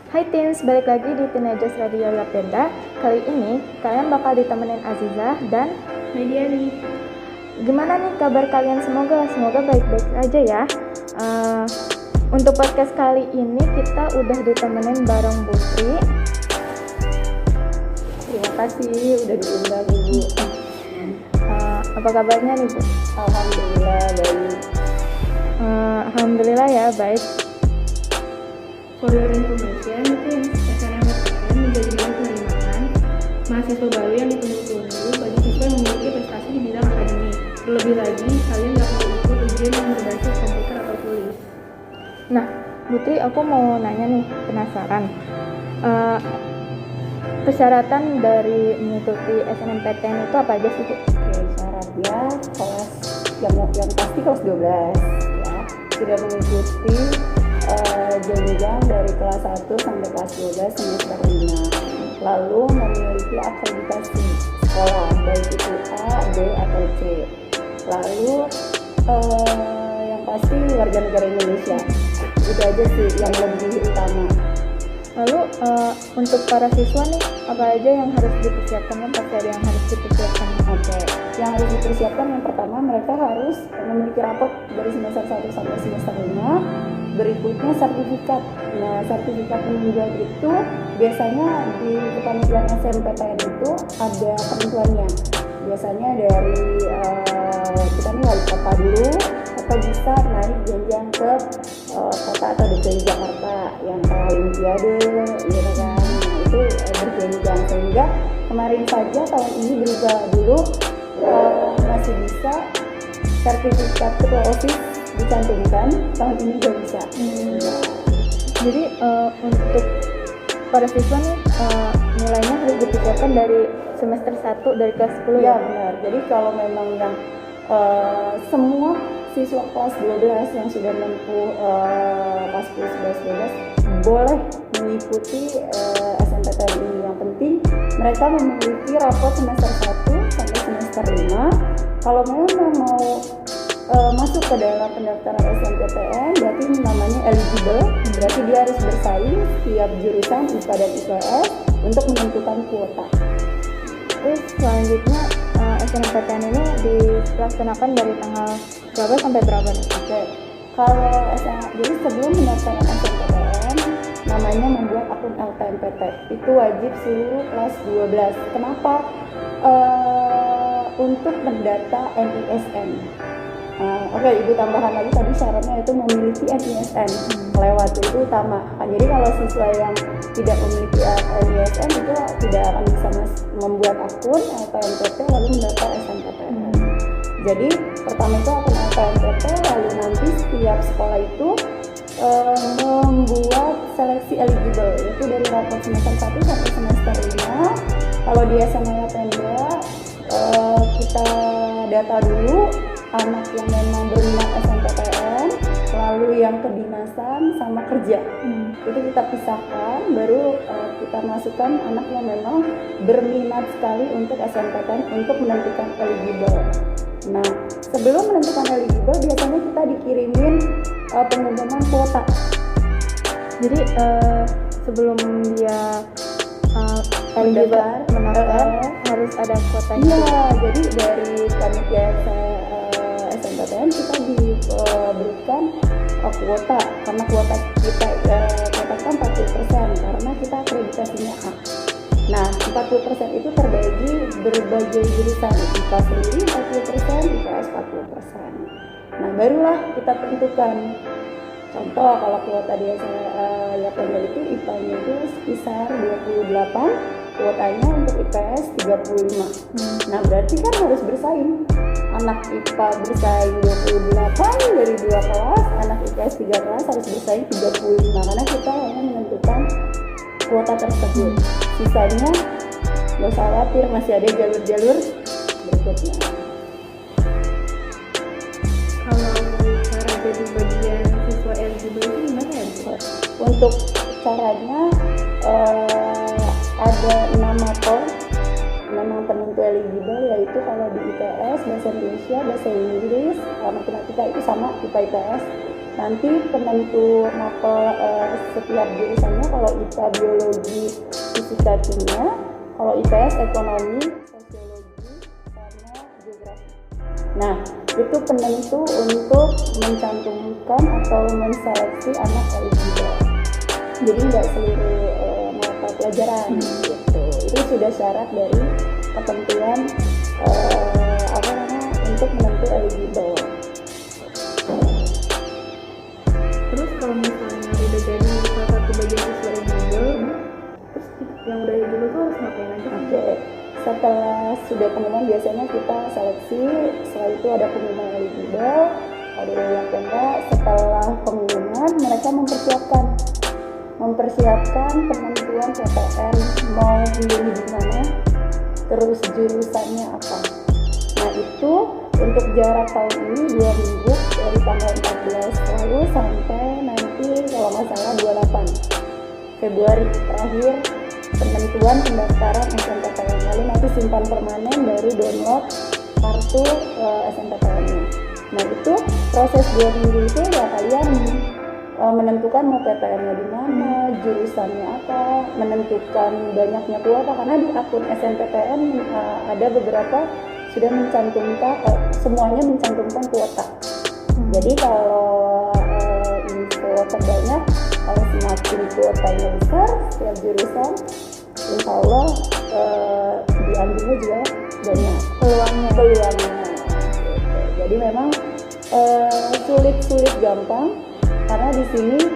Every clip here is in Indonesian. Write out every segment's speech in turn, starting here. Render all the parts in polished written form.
Hai teens, balik lagi di Teenagers Radio Yapenda. Kali ini kalian bakal ditemenin Azizah dan Mediani. Gimana nih kabar kalian? Semoga baik-baik aja ya. Untuk podcast kali ini kita udah ditemenin bareng Putri. Terima kasih udah diundang Ibu. Apa kabarnya nih Bu? Alhamdulillah baik. Alhamdulillah ya baik. For your information, SNMPTN menjadi bidang penerimaan mahasiswa baru yang ditunggu-tunggu bagi siswa yang memiliki prestasi di bidang akademik. Terlebih lagi, kalian nggak perlu ikut ujian yang berbasis komputer atau tulis. Nah, Putri, aku mau nanya nih, penasaran. Persyaratan dari mengikuti SNMPTN itu apa aja sih Bu? Oke, syaratnya kelas yang pasti kelas 12 ya. Sudah mengikuti jenjang dari kelas 1 sampai kelas 12 semester 5. Lalu memiliki akreditasi sekolah baik itu A, B atau C. Lalu yang pasti warga negara Indonesia. Itu aja sih yang lebih utama. Lalu untuk para siswa nih, apa aja yang harus dipersiapkan? Kan pasti ada yang harus dipersiapkan. Oke, yang harus dipersiapkan yang pertama mereka harus memiliki rapot dari semester 1 sampai semester 5. Berikutnya sertifikat. Nah, sertifikat penunjang itu biasanya di kepanitiaan SNMPTN itu ada ketentuannya. Biasanya dari kita nih wali kota dulu atau bisa naik jenjang ke kota atau DKI Jakarta yang kayak Olimpiade, gitu kan. Nah, itu berjenjang sehingga kemarin saja tahun ini berubah dulu masih bisa sertifikat ketua OSIS dicantumkan, tahun ini juga bisa. Jadi untuk para siswa nih nilainya harus dipersiapkan dari semester 1 dari kelas 10 ya? Benar. Jadi kalau memang yang semua siswa kelas 12 yang sudah menempuh kelas 10, 11, 12 boleh mengikuti SNMPTN ini. Yang penting mereka memiliki rapot semester 1 sampai semester 5. Kalau memang mau masuk ke dalam pendaftaran SNMPTN berarti namanya eligible, berarti dia harus bersaing setiap jurusan IPA dan IPS untuk menentukan kuota. Terus selanjutnya SNMPTN ini dilaksanakan dari tanggal berapa sampai berapa nih? Oke, kalau jadi sebelum pendaftaran SNMPTN namanya membuat akun LTMPT itu wajib seluruh kelas 12. Kenapa? Untuk mendata NISN. Oke, Ibu tambahkan lagi tadi syaratnya itu memiliki NISN melewati itu utama. Jadi kalau siswa yang tidak memiliki NISN itu tidak akan bisa membuat akun LTMPT lalu mendaftar SNMPTN. Jadi pertama itu akun LTMPT, lalu nanti setiap sekolah itu membuat seleksi eligible yaitu dari rapot semester 1 sampai semester 5. Kalau di SMA Yapenda kita data dulu anak yang memang berminat SNMPTN, lalu yang kedinasan sama kerja. Itu kita pisahkan, baru kita masukkan anak yang memang berminat sekali untuk SNMPTN untuk menentukan eligible. Nah, sebelum menentukan eligible biasanya kita dikirimin pengumuman kuota. Jadi sebelum dia eligible mendaftar harus ada kuotanya. Iya, jadi dari panitia SNMPTN kita diberikan kuota, karena kuota kita kan 40% karena kita akreditasinya A. Nah, 40% itu terbagi berbagai jurusan, IPA sendiri 40%, IPS 40%. Nah, barulah kita tentukan. Contoh kalau kuota di Yapenda itu IPA-nya itu sekitar 28, kuotanya untuk IPS 35. Nah, berarti kan harus bersaing. Anak IPA bersaing 28 dari 2 kelas, anak IPS 3 kelas harus bersaing 35 karena kita hanya menentukan kuota tersebut. Sisanya nggak usah khawatir, masih ada jalur-jalur berikutnya. Kalau cara jadi bagian siswa eligible itu gimana ya? Untuk caranya ada 6 motor memang penentu eligible, yaitu kalau di IPS bahasa Indonesia, bahasa Inggris, matematika itu sama IPA IPS. nanti penentu mapel setiap jurusannya, kalau IPA biologi, fisika, kimia, kalau IPS ekonomi, sosiologi, sama geografi. Nah, itu penentu untuk mencantumkan atau menseleksi anak eligible. Jadi nggak seluruh mata pelajaran gitu. Itu sudah syarat dari ketentuan untuk menentu eligible. Terus kalau misalnya udah jadi salah satu bagian siswa eligible, terus yang udah eligible tuh harus ngapain aja? Oke. Setelah sudah pengumuman biasanya kita seleksi, setelah itu ada pengumuman eligible, ada yang enggak. Setelah pengumuman mereka mempersiapkan penentuan PTN, mau milih di mana, terus jurusannya apa. Nah itu untuk jarak tahun ini 2 minggu dari tanggal 14 lalu sampai nanti kalau nggak salah 28 Februari terakhir penentuan pendaftaran SNMPTN. Lalu nanti simpan permanen baru download kartu SNMPTN-nya. Nah itu proses 2 minggu itu ya kalian menentukan mau PTN-nya di mana, jurusannya apa, menentukan banyaknya kuota, karena di akun SNMPTN ada beberapa sudah mencantumkan, semuanya mencantumkan kuota. Jadi kalau info terbanyak, kalau semakin kuotanya besar setiap jurusan, insya Allah diambilnya juga banyak peluangnya. Jadi memang sulit gampang, karena di sini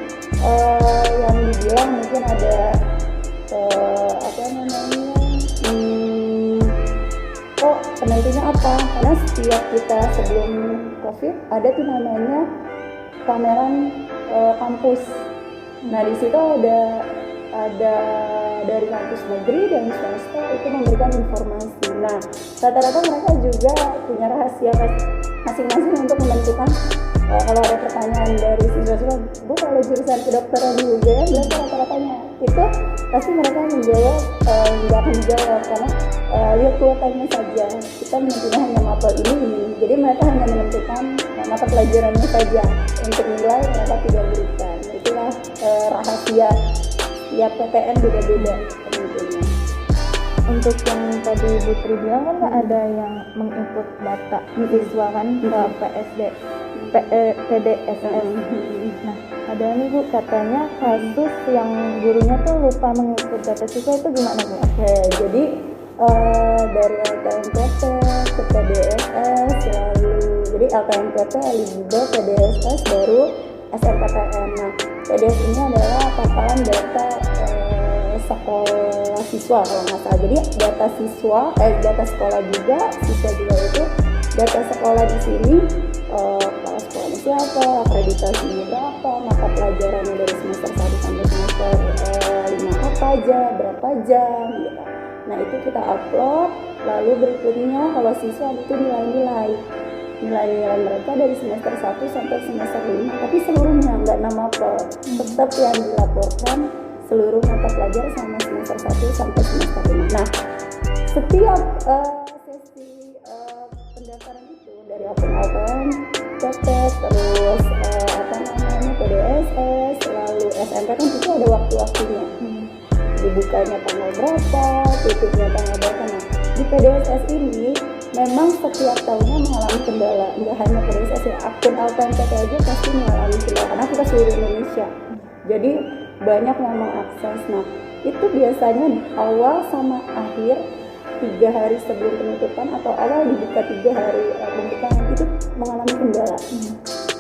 yang dibilang mungkin ada kok penentunya apa, karena setiap kita sebelum COVID ada tuh namanya pameran kampus. Nah di situ ada dari kampus negeri dan swasta itu memberikan informasi. Nah rata-rata mereka juga punya rahasia masing-masing untuk menentukan. Kalau ada pertanyaan dari siswa-siswa, Bu kalau jurusan kedokteran di UGM berapa rata-ratanya? Itu pasti mereka menjawab, nggak akan dijawab karena lihat kuotanya saja. Kita menentunya hanya mapel ini. Jadi mereka hanya menentukan mata pelajarannya saja. Untuk nilai mereka tidak berikan. Itulah rahasia tiap PTN beda-beda tentunya. Untuk yang tadi Bu Tri bilang kan nggak ada yang menginput data siswa kan ke PDSS. Nah ada nih Bu, katanya kasus yang gurunya tuh lupa menginput data siswa, itu gimana Bu? Oke, jadi dari LKMPT ke PDSS lalu, jadi LKMPT eligible, PDSS baru SNMPTN. Nah PDS ini adalah paparan data sekolah siswa kalau nggak salah. Jadi data siswa, data sekolah juga, siswa juga itu data sekolah di sini. Kepala sekolahnya siapa, akreditasinya berapa, mata pelajarannya dari semester 1 sampai semester 5 apa aja, berapa jam gitu. Nah itu kita upload, lalu berikutnya kalau siswa itu nilai-nilai mereka dari semester 1 sampai semester 5, tapi seluruhnya nggak nama mapel, tetap yang dilaporkan seluruh mata pelajaran sama semester 1 sampai semester 5. Nah setiap sesi pendaftaran itu dari akun LKMPT, terus PDSS, lalu SMP kan itu ada waktu-waktunya. Dibukanya tanggal berapa, tutupnya tanggal berapa. Nah di PDSS ini memang setiap tahunnya mengalami kendala. Nggak hanya PDSS ya, akun LKMPT aja pasti mengalami kendala karena kita seluruh Indonesia. Jadi banyak yang mengakses. Nah itu biasanya awal sama akhir 3 hari sebelum penutupan atau awal dibuka 3 hari pembukaan itu mengalami kendala.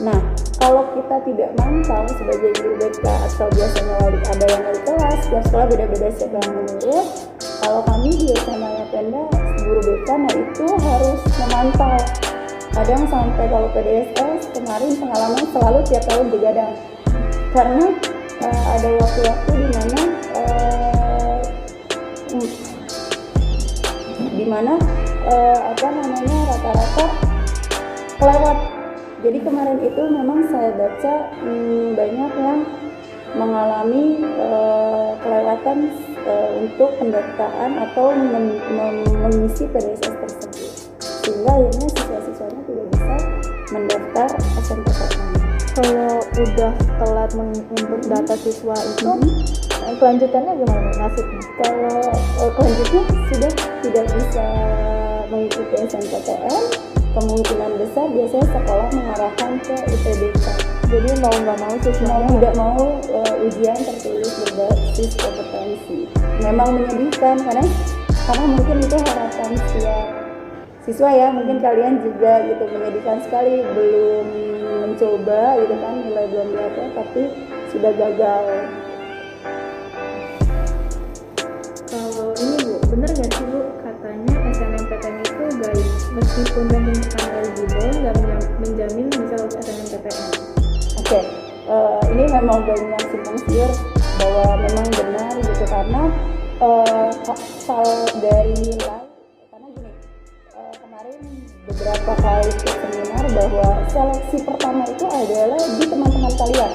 Nah kalau kita tidak mantau sebagai guru BK atau biasanya ada yang wali kelas, setiap sekolah beda-beda siapa yang mengurus. Kalau kami di SMA Penda guru BK, nah itu harus memantau. Kadang sampai kalau PDSS kemarin pengalaman selalu tiap tahun begadang karena ada waktu-waktu di mana rata-rata kelewat. Jadi kemarin itu memang saya baca banyak yang mengalami kelewatan untuk pendaftaran atau mengisi PDSS tersebut, sehingga akhirnya siswa-siswanya tidak bisa mendaftar SNMPTN. kalau udah telat menginput data siswa itu kelanjutannya gimana nih nasibnya? Kalau kelanjutnya sudah tidak bisa mengikuti SNPTN, kemungkinan besar biasanya sekolah mengarahkan ke UTBK. Jadi mau nggak mau siswanya Tidak mau ujian tertulis berbasis kompetensi. Memang menyedihkan karena mungkin itu harapan setiap siswa ya, mungkin kalian juga gitu, menyedihkan sekali, belum mencoba gitu kan, nilai belum dapat tapi sudah gagal. Kalau ini Bu, bener nggak sih Bu katanya SNMPTN itu guys meskipun ranking pertama eligible nggak menjamin bisa lulus SNMPTN? Oke, ini memang banyak simpang siur bahwa memang benar gitu karena asal dari nilai, karena gini, kemarin beberapa kali ke seminar bahwa seleksi pertama itu adalah di teman-teman kalian.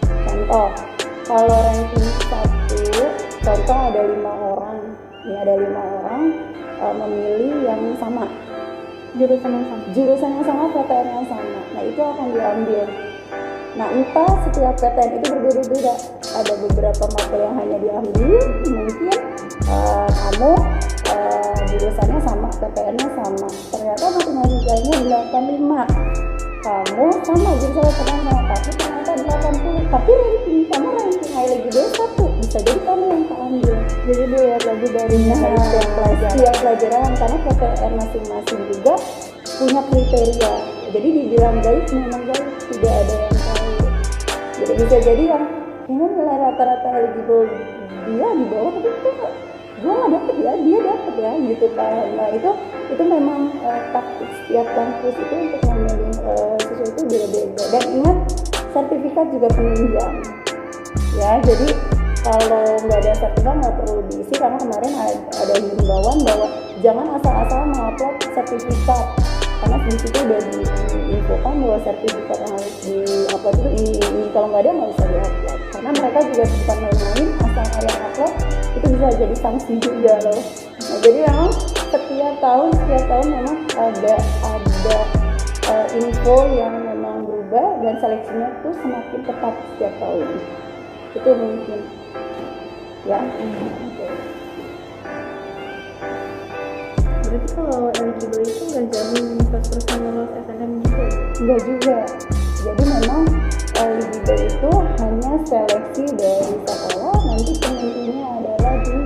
Contoh, kalau ranking 1, contoh ada 5 orang, ini ada 5 orang memilih yang sama, jurusan yang sama, PTN yang sama. Nah itu akan diambil. Nah entah setiap PTN itu berbeda-beda. Ada beberapa materi yang hanya diambil, mungkin kamu jurusannya sama, PTN-nya sama. Ternyata matematikanya 85. Kamu sama jurusan PTN sama, tapi ternyata 80. Tapi kamu ranking eligible 1, bisa jadi kamu yang keambil. Jadi dilihat lagi dari setiap pelajaran, karena PTN masing-masing juga punya kriteria. Jadi dibilang baik memang baik, tidak ada yang tahu. Jadi bisa jadi yang ini nilai rata-rata eligible dia di bawah, tapi gue nggak dapet ya, dia dapet ya gitu kan. Nah itu memang taktik setiap kampus itu untuk memilih siswa itu beda-beda. Dan ingat, sertifikat juga penunjang ya, jadi kalau nggak ada sertifikat nggak perlu diisi, karena kemarin ada himbauan bahwa jangan asal-asalan mengupload sertifikat, karena di situ udah diinfokan bahwa sertifikat yang harus diupload itu ini kalau nggak ada nggak bisa diupload, karena mereka juga bukan main-main, asal kalian upload itu bisa jadi sanksi juga loh. Nah, jadi memang setiap tahun memang ada info yang memang berubah, dan seleksinya tuh semakin ketat setiap tahun. Itu mungkin ya. Berarti kalau eligible itu nggak jamin 100% lolos SNM gitu? Enggak juga. Jadi memang eligible itu hanya seleksi dari sekolah, nanti penentunya adalah di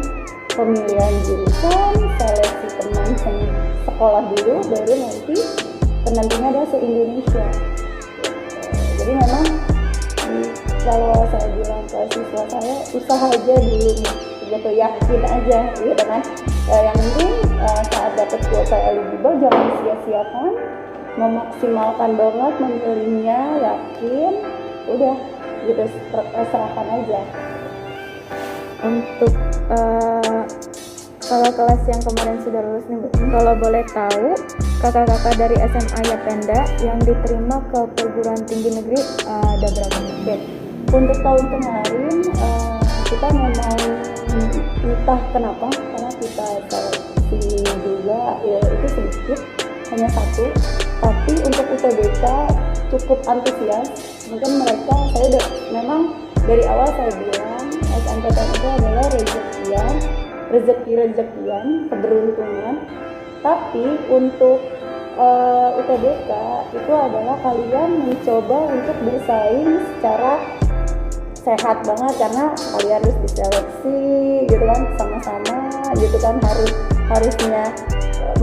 pemilihan jurusan, seleksi teman sekolah dulu, baru nanti penentunya adalah se-Indonesia. Jadi memang kalau saya bilang ke siswa saya, usaha aja dulu gitu, yakin aja gitu kan. Yang penting saat dapat kuota eligible jangan sia-siakan, memaksimalkan banget memilihnya, yakin, udah gitu, serahkan aja. Untuk kalau kelas yang kemarin sudah lulus nih Bu, kalau boleh tahu kakak-kakak dari SMA Yapenda yang diterima ke perguruan tinggi negeri ada berapa nih? Untuk tahun kemarin kita memang entah kenapa, karena kita seleksi juga ya, itu sedikit, hanya 1. Tapi untuk UTBK cukup antusias. Mungkin mereka, saya udah memang dari awal saya bilang SNPTN itu adalah rezeki-rezekian, keberuntungan. Tapi untuk UTBK itu adalah kalian mencoba untuk bersaing secara sehat banget, karena kalian harus diseleksi gitu kan, sama-sama gitu kan, harusnya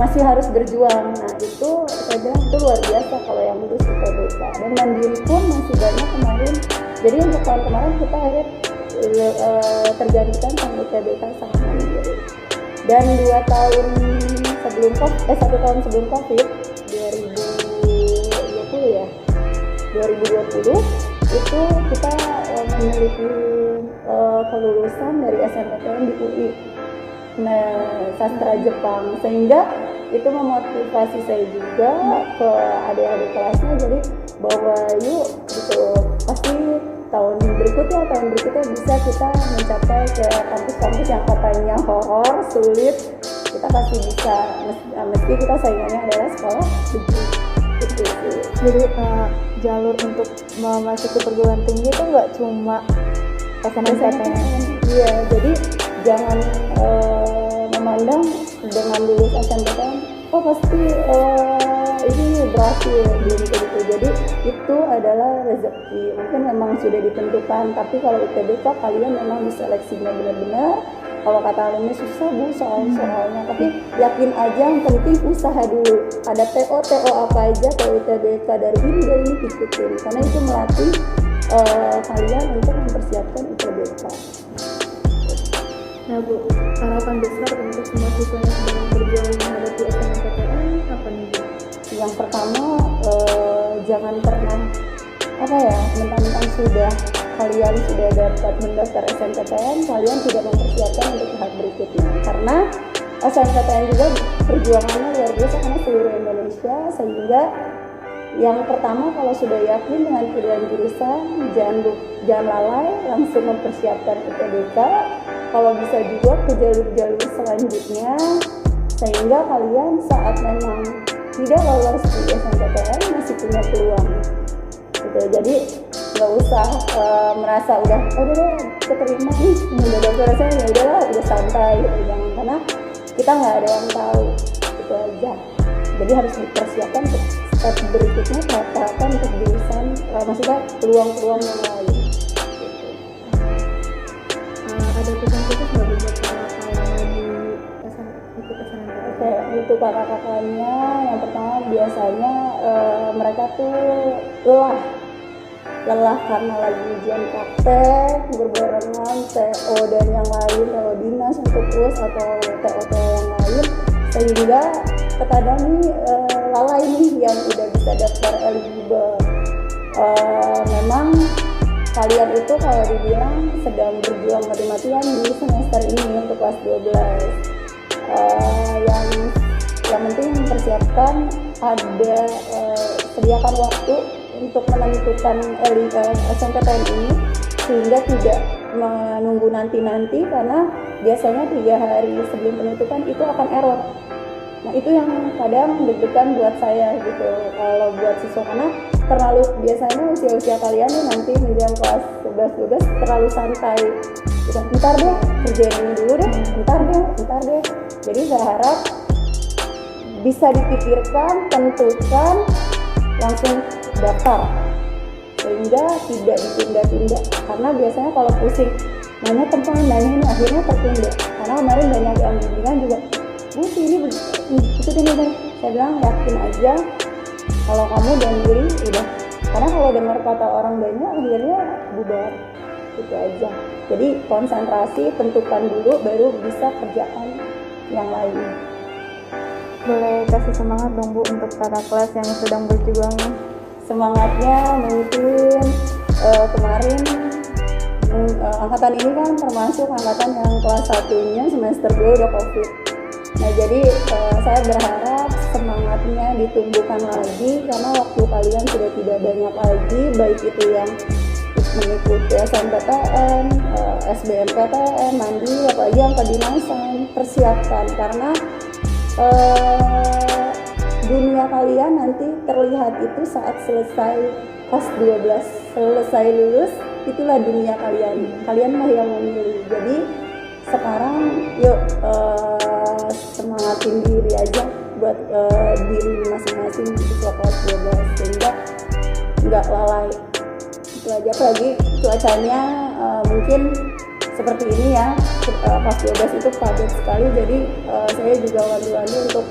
masih harus berjuang. Nah itu saya bilang itu luar biasa kalau yang lulus UTBK. Dan mandiri pun masih banyak kemarin. Jadi untuk tahun kemarin kita akhirnya tergantikan sama UTBK sama mandiri. Dan 1 tahun sebelum COVID 2020 itu kita memiliki kelulusan dari SNPTN di UI sastra Jepang, sehingga itu memotivasi saya juga ke adik-adik kelasnya, jadi bahwa yuk gitu, pasti tahun berikutnya bisa kita mencapai ke kampus-kampus yang katanya horor, sulit, kita pasti bisa, meski kita saingannya adalah sekolah negeri. Jadi jalur untuk memasuki perguruan tinggi itu nggak cuma SNMPTN. Iya, jadi jangan memandang dengan lulus SNMPTN oh pasti ini berhasil, belum tentu. Jadi itu adalah rezeki, mungkin memang sudah ditentukan, tapi kalau UTBK kalian memang diseleksinya benar-benar. Kalau kata alumni susah bu soalnya, tapi yakin aja, yang penting usaha dulu. Ada TO apa aja, TO UTBK dari ini ikutin, karena itu melatih kalian untuk mempersiapkan UTBK. Nah Bu, harapan besar untuk semua siswa yang sedang berjuang menghadapi SNMPTN apa nih Bu? Yang pertama, jangan pernah mentang-mentang kalian sudah dapat mendaftar SNMPTN, kalian tidak mempersiapkan untuk tahap berikutnya. Karena SNMPTN juga perjuangannya luar biasa karena seluruh Indonesia, sehingga yang pertama kalau sudah yakin dengan pilihan jurusan, jangan lalai, langsung mempersiapkan UTBK. Kalau bisa juga ke jalur-jalur selanjutnya, sehingga kalian saat memang tidak lolos di SNMPTN masih punya peluang. Gitu. Jadi nggak usah merasa udah keterima nih, udah daftar saya ya udahlah, udah santai gitu. Jangan, karena kita nggak ada yang tahu, itu aja. Jadi harus dipersiapkan untuk step berikutnya, tahapan untuk jurusan, maksudnya peluang-peluang yang lain. Ada pesan-pesan nggak buat kakak yang lagi ikut SNMPTN? Oke, untuk kakak-kakaknya, yang pertama biasanya mereka tuh lelah karena lagi ujian praktek berbarengan TO dan yang lain, TO dinas untuk US atau TO yang lain, sehingga terkadang nih lalai nih yang udah bisa daftar eligible. Memang kalian itu kalau dibilang sedang berjuang mati-matian di semester ini untuk kelas 12. Yang penting mempersiapkan, ada sediakan waktu untuk menentukan SNMPTN ini, sehingga tidak menunggu nanti karena biasanya 3 hari sebelum penentukan itu akan error. Nah itu yang kadang deg-degan buat saya gitu, kalau buat siswa, karena terlalu biasanya usia kalian nih nanti menjelang kelas 11-12 terlalu santai. Ntar deh, kerjain ini dulu deh, ntar deh. Jadi saya harap bisa dipikirkan, tentukan, langsung daftar, sehingga tidak ditunda-tunda. Karena biasanya kalau pusing nanya tempat ini akhirnya tertunda. Karena kemarin banyak yang bimbingan juga, ini ikutin ini. Saya bilang yakin aja, kalau kamu udah milih udah. Karena kalau dengar kata orang banyak akhirnya bubar, itu aja. Jadi konsentrasi, tentukan dulu, baru bisa kerjakan yang lain. Boleh kasih semangat dong Bu untuk kakak kelas yang sedang berjuang? Semangatnya mungkin kemarin angkatan ini kan termasuk angkatan yang kelas 1-nya semester 2 udah COVID. Nah jadi saya berharap semangatnya ditumbuhkan lagi, karena waktu kalian sudah tidak banyak lagi, baik itu yang mengikuti SNMPTN, SBMPTN, mandiri, apalagi yang kedinasan. Persiapkan, karena dunia kalian nanti terlihat itu saat selesai kelas 12, selesai lulus, itulah dunia kalian mah yang memilih. Jadi sekarang yuk semangatin diri aja buat diri masing-masing siswa kelas 12, sehingga nggak lalai. Itu aja. Apalagi cuacanya mungkin seperti ini ya, kelas 12 itu padat sekali, jadi saya juga wanti-wanti untuk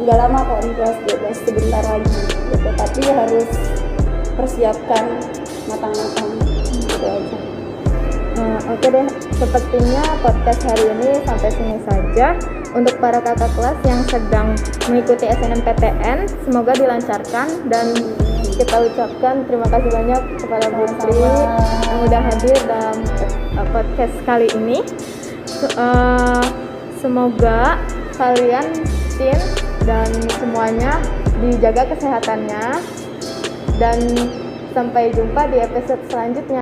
nggak lama kok di kelas 12, sebentar lagi gitu. Tapi harus persiapkan matang-matang, gitu aja. Oke deh, sepertinya podcast hari ini sampai sini saja. Untuk para kakak kelas yang sedang mengikuti SNMPTN, semoga dilancarkan, dan kita ucapkan terima kasih banyak kepada Bu Tri yang udah hadir dalam podcast kali ini. Semoga kalian tim dan semuanya dijaga kesehatannya, dan sampai jumpa di episode selanjutnya.